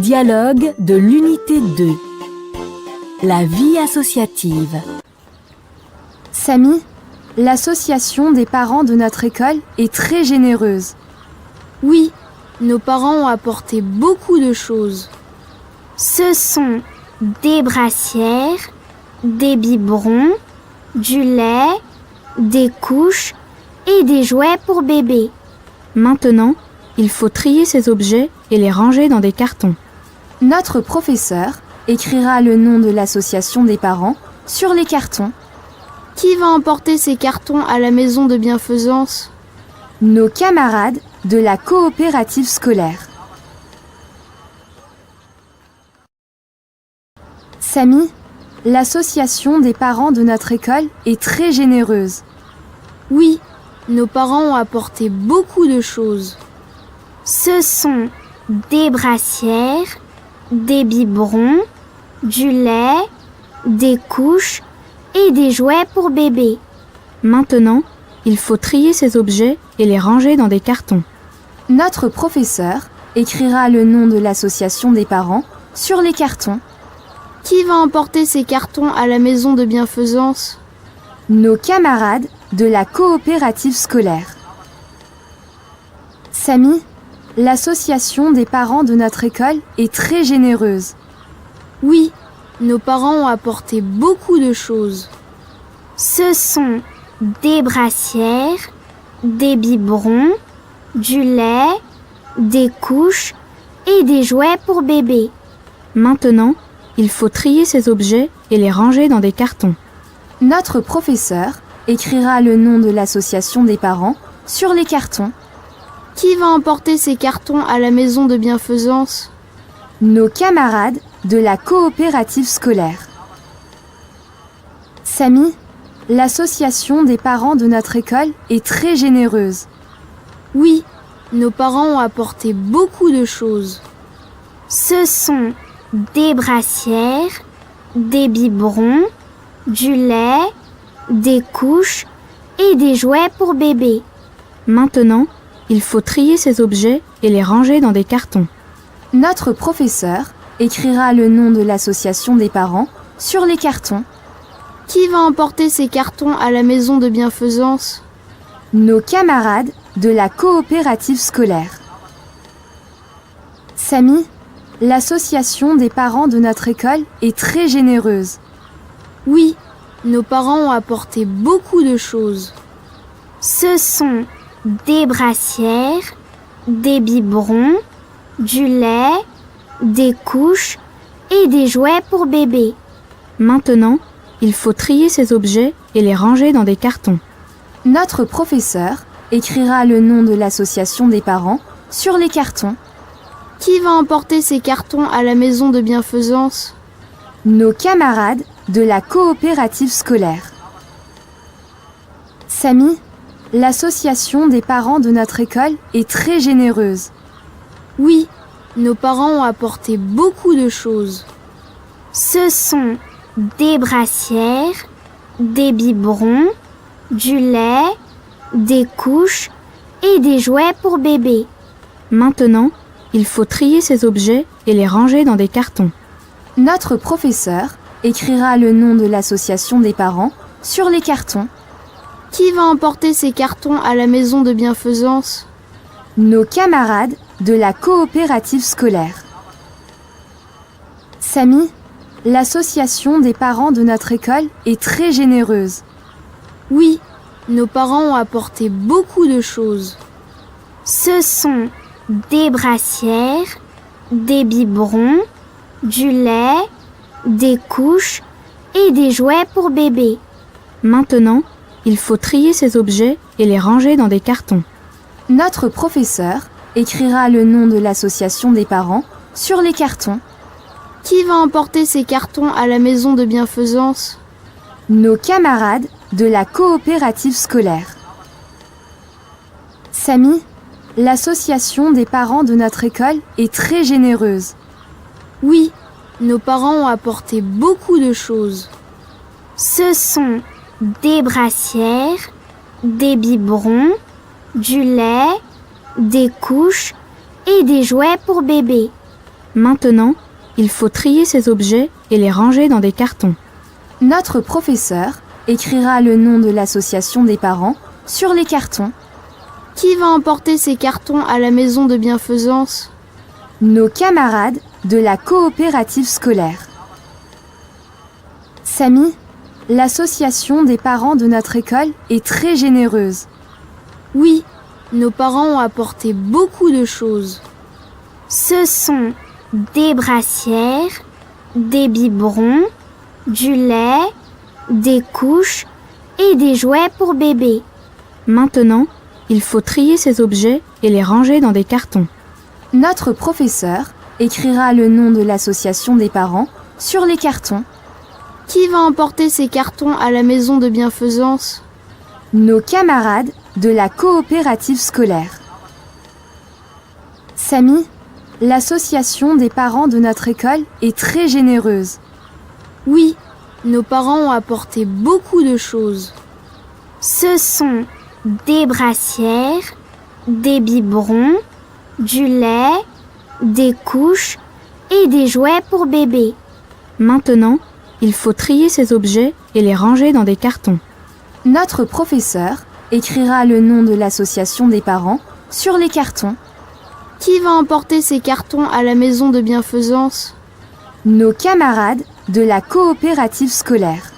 Dialogue de l'unité 2. La vie associative. Samy, l'association des parents de notre école est très généreuse. Oui, nos parents ont apporté beaucoup de choses. Ce sont des brassières, des biberons, du lait, des couches et des jouets pour bébés. Maintenant, il faut trier ces objets et les ranger dans des cartons. Notre professeur écrira le nom de l'association des parents sur les cartons. Qui va emporter ces cartons à la maison de bienfaisance? Nos camarades de la coopérative scolaire. Samy, l'association des parents de notre école est très généreuse. Oui, nos parents ont apporté beaucoup de choses. Ce sont des brassières, des biberons, du lait, des couches et des jouets pour bébés. Maintenant, il faut trier ces objets et les ranger dans des cartons. Notre professeur écrira le nom de l'association des parents sur les cartons. Qui va emporter ces cartons à la maison de bienfaisance? Nos camarades de la coopérative scolaire. Samy, l'association des parents de notre école est très généreuse. Oui, nos parents ont apporté beaucoup de choses. Ce sont des brassières, des biberons, du lait, des couches et des jouets pour bébés. Maintenant, il faut trier ces objets et les ranger dans des cartons. Notre professeur écrira le nom de l'association des parents sur les cartons. Qui va emporter ces cartons à la maison de bienfaisance? Nos camarades de la coopérative scolaire. Samy, l'association des parents de notre école est très généreuse. Oui, nos parents ont apporté beaucoup de choses. Ce sont des brassières, des biberons, du lait, des couches et des jouets pour bébés. Maintenant, il faut trier ces objets et les ranger dans des cartons. Notre professeur écrira le nom de l'association des parents sur les cartons. Qui va emporter ces cartons à la maison de bienfaisance? Nos camarades de la coopérative scolaire. Samy, l'association des parents de notre école est très généreuse. Oui, nos parents ont apporté beaucoup de choses. Ce sont des brassières, des biberons, du lait, des couches et des jouets pour bébés. Maintenant, il faut trier ces objets et les ranger dans des cartons. Notre professeur écrira le nom de l'association des parents sur les cartons. Qui va emporter ces cartons à la maison de bienfaisance? Nos camarades de la coopérative scolaire. Samy, l'association des parents de notre école est très généreuse. Oui, nos parents ont apporté beaucoup de choses. Ce sont des brassières, des biberons, du lait, des couches et des jouets pour bébés. Maintenant, il faut trier ces objets et les ranger dans des cartons. Notre professeur écrira le nom de l'association des parents sur les cartons. Qui va emporter ces cartons à la maison de bienfaisance? Nos camarades de la coopérative scolaire. Samy, l'association des parents de notre école est très généreuse. Oui, nos parents ont apporté beaucoup de choses. Ce sont des brassières, des biberons, du lait, des couches et des jouets pour bébés. Maintenant, il faut trier ces objets et les ranger dans des cartons. Notre professeur écrira le nom de l'association des parents sur les cartons. Qui va emporter ces cartons à la maison de bienfaisance? Nos camarades de la coopérative scolaire. Samy, l'association des parents de notre école est très généreuse. Oui, nos parents ont apporté beaucoup de choses. Ce sont des brassières, des biberons, du lait, des couches et des jouets pour bébés. Maintenant, il faut trier ces objets et les ranger dans des cartons. Notre professeur écrira le nom de l'association des parents sur les cartons. Qui va emporter ces cartons à la maison de bienfaisance? Nos camarades de la coopérative scolaire. Samy, l'association des parents de notre école est très généreuse. Oui, nos parents ont apporté beaucoup de choses. Ce sont des brassières, des biberons, du lait, des couches et des jouets pour bébé. Maintenant, il faut trier ces objets et les ranger dans des cartons. Notre professeur écrira le nom de l'association des parents sur les cartons. Qui va emporter ces cartons à la maison de bienfaisance? Nos camarades de la coopérative scolaire. Samy, l'association des parents de notre école est très généreuse. Oui, nos parents ont apporté beaucoup de choses. Ce sont des brassières, des biberons, du lait, des couches et des jouets pour bébé. Maintenant, il faut trier ces objets et les ranger dans des cartons. Notre professeur écrira le nom de l'association des parents sur les cartons. Qui va emporter ces cartons à la maison de bienfaisance? Nos camarades de la coopérative scolaire.